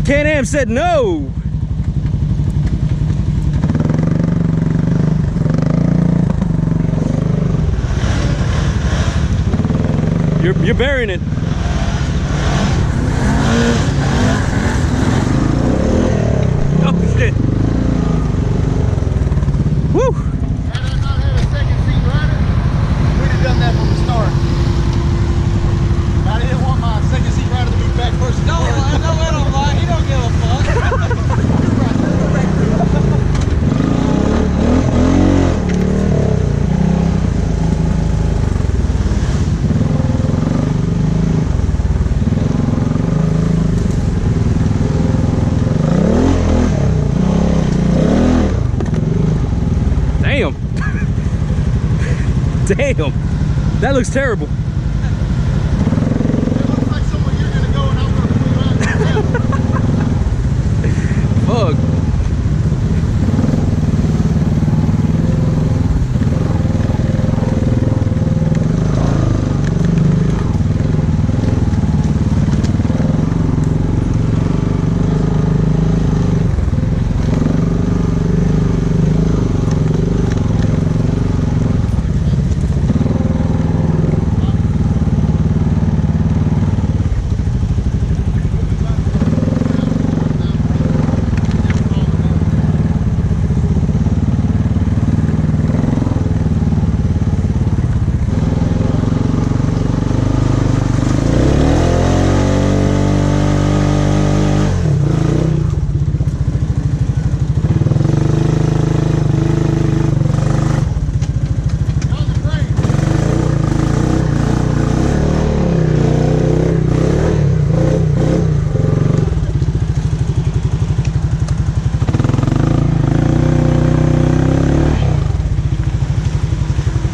Can-Am said no. You're burying it. Oh shit. Woo. Had I not had a second seat rider, we'd have done that from the start. I didn't want my second seat rider to be back first. No, I don't lie. He don't give a fuck. Damn. Damn. That looks terrible. It looks like somewhere you're going to go and I'm going to pull you out. Fuck.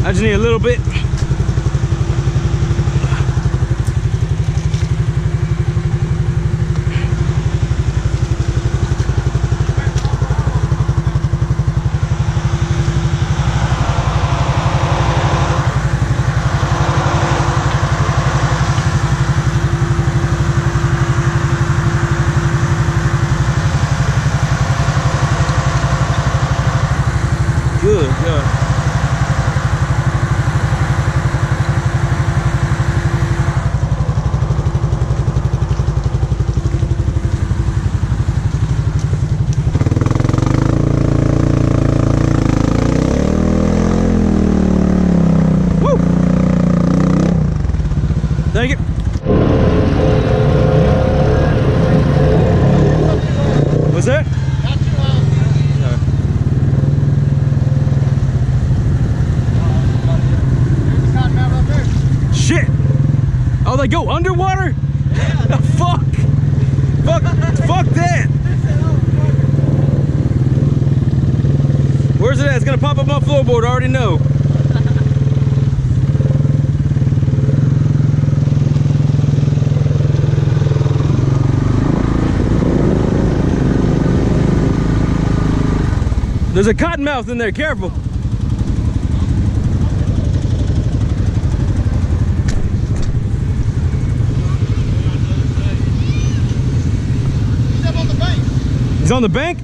I just need a little bit. Good, yeah. Thank you. What's that? Not too long. No. There's a cottonmouth up there. Shit. Oh, they go underwater? Yeah. Fuck. Fuck that. Where's it at? It's gonna pop up my floorboard. I already know. There's a cottonmouth in there, careful. He's up on the bank. He's on the bank?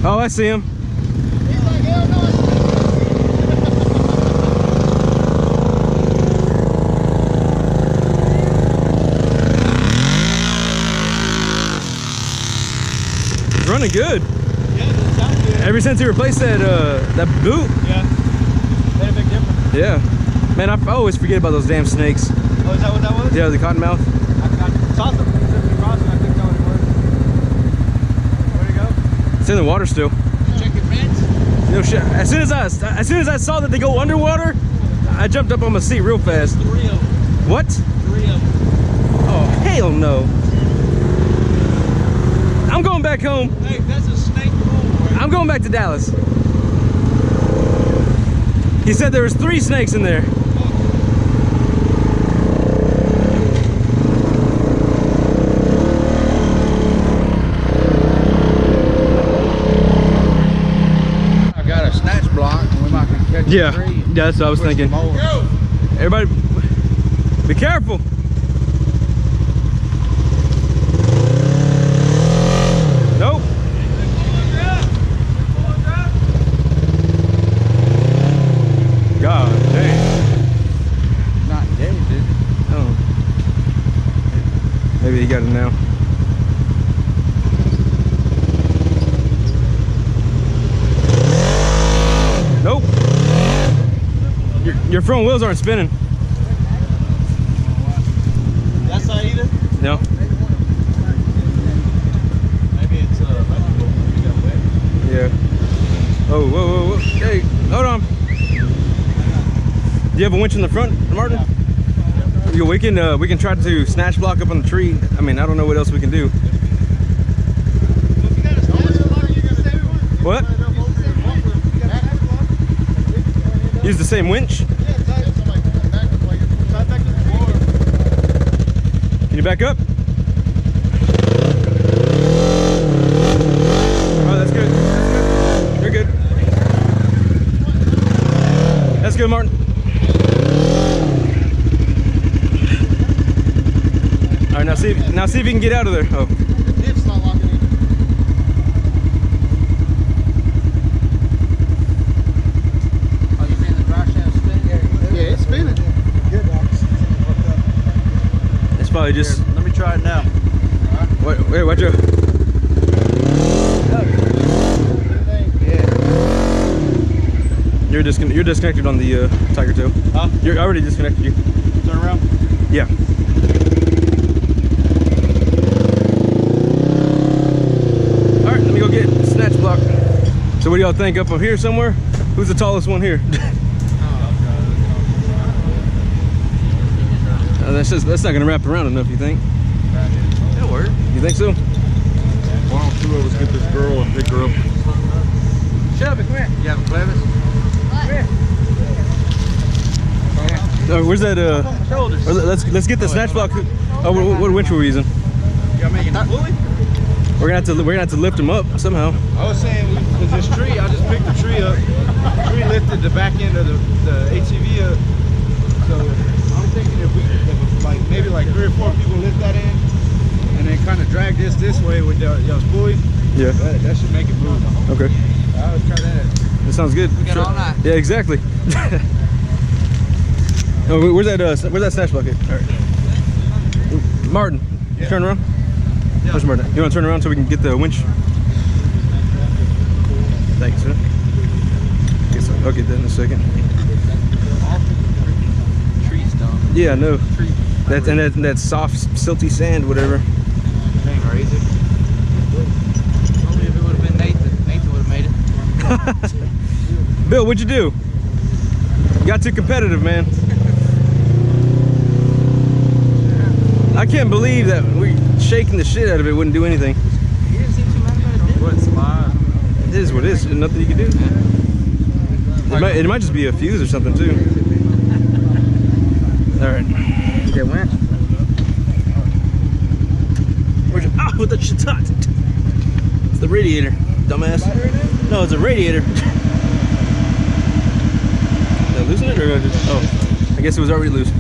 Oh, I see him. He's like, hell no. Running good. Yeah, it sounds good. Ever since he replaced that boot. Yeah. Made a big difference. Yeah. Man, I always forget about those damn snakes. Oh, is that what that was? Yeah, the cottonmouth. I saw something specifically crossing. I couldn't tell what it was. Where'd it go? It's in the water still. Check your vents. No shit. As soon as I saw that they go underwater, I jumped up on my seat real fast. 3 of them. What? 3 of them. Oh hell no. I'm going back home. Hey, that's a snake pool, right? I'm going back to Dallas. He said there was 3 snakes in there. I got a snatch block and we might catch Yeah, a tree. yeah, that's what I was thinking. Go! Everybody, be careful. he got it now. Nope. Your front wheels aren't spinning. That's not either? No. Maybe it's electrical. Yeah. Oh, whoa, whoa, whoa. Hey, hold on. Do you have a winch in the front, Martin? Yeah, we can try to snatch block up on the tree. I mean, I don't know what else we can do. What? Use the same winch? Can you back up? Oh, that's good. That's good. You're good. That's good, Martin. All right, now see if you can get out of there. Oh. It's not locking in. Oh, you saying the drive shaft's spinning? Yeah, it's spinning. Good, It's probably just. Here, let me try it now. Wait, watch out. Yeah. You're disconnected on the Tiger Tail. Huh? You're already disconnected. You. Turn around. Yeah. All right, let me go get snatch block. So what do y'all think? Up here somewhere? Who's the tallest one here? That's not gonna wrap around enough, you think? It'll work. You think so? Why don't two of us get this girl and pick her up? Shelby, come here. You have a clevis? Come here. Where's that? Shoulders. Let's get the snatch block. Oh, what winch were we using? You gotta make it fully? We're gonna have to lift them up somehow. I was saying, because this tree, I just picked the tree up. The tree lifted the back end of the ATV up. So I'm thinking if maybe like 3 or 4 people lift that in, and then kind of drag this way with y'all's pulley. Yeah. That should make it move. Okay. I'll try that. That sounds good. We got all night. Yeah, exactly. Oh, where's that snatch bucket? All right. Martin, Yeah. turn around. Yeah. Where's Martin? You want to turn around so we can get the winch? Thank you, sir. Yes, sir. I'll get that in a second. Tree stump. Yeah, no. Tree. That soft, silty sand, whatever. Dang, crazy. Only if it would have been Nathan. Nathan would have made it. Bill, what'd you do? You got too competitive, man. I can't believe that we shaking the shit out of it wouldn't do anything. You didn't seem too mad about it, did you? What, slide? It is what it is. There's nothing you can do. It might just be a fuse or something too. All right. Get went. Where's your, oh, that shit's hot. It's the radiator, dumbass. No, it's a radiator. Did I loosen it or did I just? Oh, I guess it was already loose.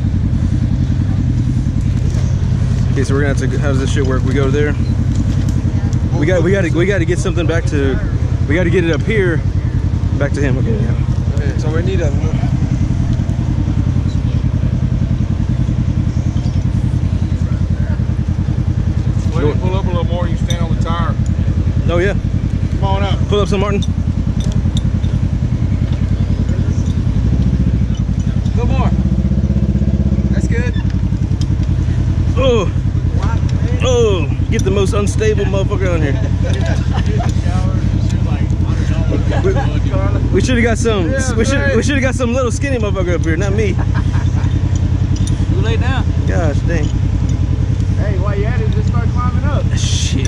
Okay, so we're gonna have to. How does this shit work? We go there. We got to get something back to. We got to get it up here, back to him. Okay, yeah. Okay, so we need a... When you pull up a little more, you stand on the tire. Oh yeah. Come on up. Pull up some, Martin. Go more. That's good. Oh. Oh. Get the most unstable motherfucker on here. We should have got some. Yeah, we should have got some little skinny motherfucker up here, not me. You lay down. Gosh dang. Hey, while you at it, just start climbing up. Shit.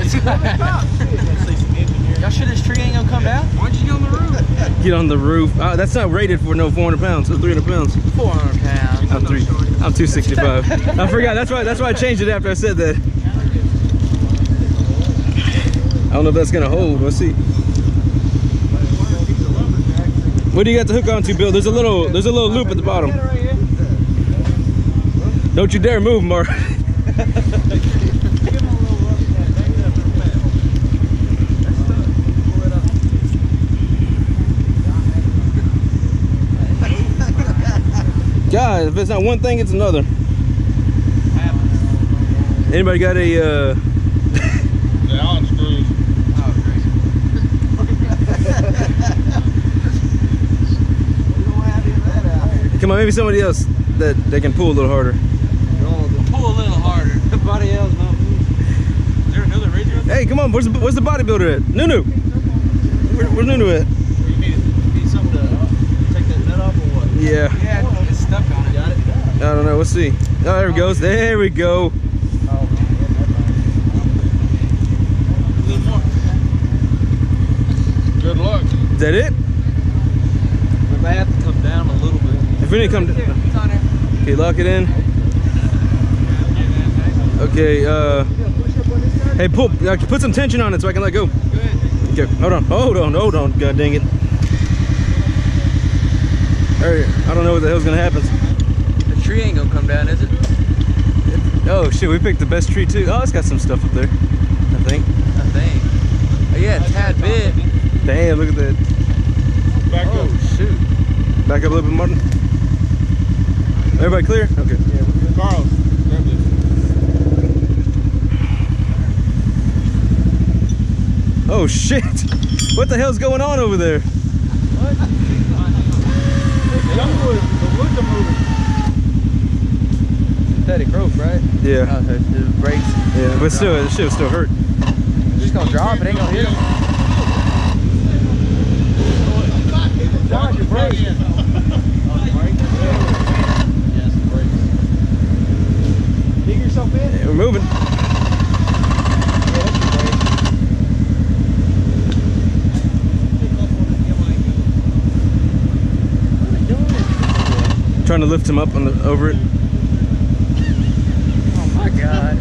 Y'all sure this tree ain't gonna come down? Why don't you get on the roof? Get on the roof. That's not rated for no 400 pounds. It's 300 pounds. 400 pounds. I'm 265. I forgot. That's why I changed it after I said that. I don't know if that's gonna hold. Let's see. What do you got the hook onto, Bill? There's a little loop at the bottom. Don't you dare move, Mark. God, if it's not one thing, it's another. Anybody got a The Allen screws. Oh, crazy. We don't have any of that out here. come on, maybe somebody else that they can pull a little harder. Pull a little harder. Nobody else, no. Is there another radio? Hey, come on, where's the bodybuilder at? Nunu. Where's Nunu at? You need something to take that nut off or what? Yeah. Yeah, it's stuck on it. Got it? I don't know. Let's see. Oh, there it goes. There we go. A little more. Good luck. Is that it? We may have to come down a little bit. If we need to come. It's on there. Okay, lock it in. Okay. Hey, put some tension on it so I can let go. Okay. Hold on. God dang it. Alright, I don't know what the hell's gonna happen. The tree ain't gonna come down, is it? Oh shit, we picked the best tree too. Oh, it's got some stuff up there, I think. Oh, yeah, a tad bit. Damn, look at that. Back up. Shoot. Back up a little bit, Martin. Everybody clear? Okay. Carlos, grab this. Oh shit! What the hell's going on over there? The woods are moving. Synthetic rope, right? Yeah. Oh, the brakes. Yeah, but still, the shit will still hurt. It's just gonna drop, it ain't gonna hit him. Watch your brakes. Yes, the brakes. Dig yourself in. Yeah, we're moving. Trying to lift him up on the over it. Oh my god.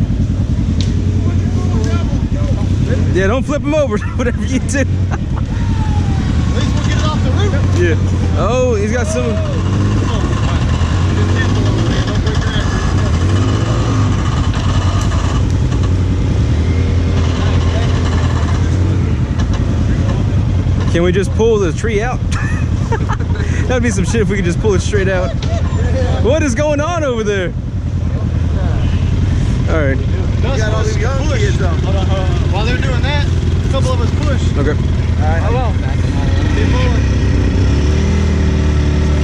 Yeah, don't flip him over. Whatever you do. At least we'll get it off the roof. Yeah. Oh, he's got some. Can we just pull the tree out? That'd be some shit if we could just pull it straight out. What is going on over there? All right. You got all these young kids though. Hold on. While they're doing that, a couple of us push. Okay. Alright. Oh well. Keep moving.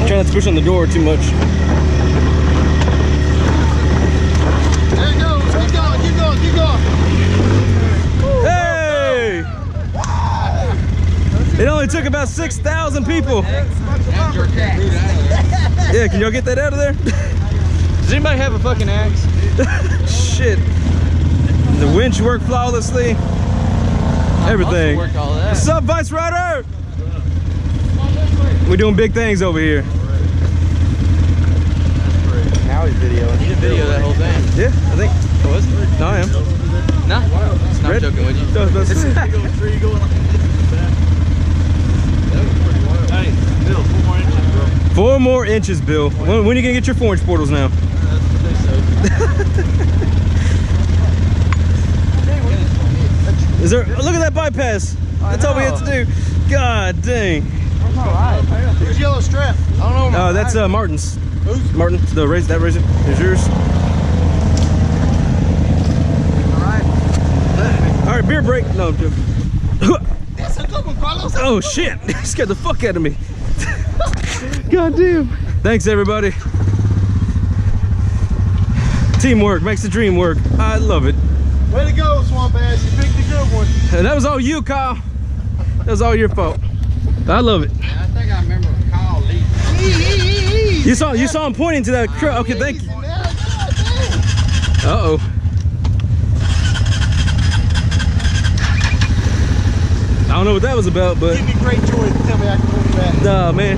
Try not to push on the door too much. There you go. Keep going, keep going, keep going. Hey! It only took about 6,000 people. Yeah, can y'all get that out of there? Does anybody have a fucking axe? Shit. The winch worked flawlessly. Everything. Worked all that. What's up, Vice Rider? We're doing big things over here. Now he's videoing. He didn't video that whole thing. Yeah, I think. Oh, was it? No, I am. No? I'm Red? joking with you. No, that's Hey, Bill, 4 more inches, bro. 4 more inches, Bill. When are you gonna get your 4-inch portals now? That's what they say. Is there? Look at that bypass. That's all we have to do. God dang. Where's yellow strap? I don't know. That's Martin's. Who's? Martin, the race, that razor is yours. All right, beer break. No, I'm joking. That's a good one, Carlos. Oh shit! Scared the fuck out of me. God damn. Thanks everybody. Teamwork makes the dream work. I love it. Way to go, Swamp Ass. You picked a good one. And that was all you, Kyle. That was all your fault. I love it. I think I remember Kyle leaving. You saw him pointing to that crow. Okay, thank you. Uh-oh. I don't know what that was about, but Give me great joy to tell me I can hold you back. nah, man.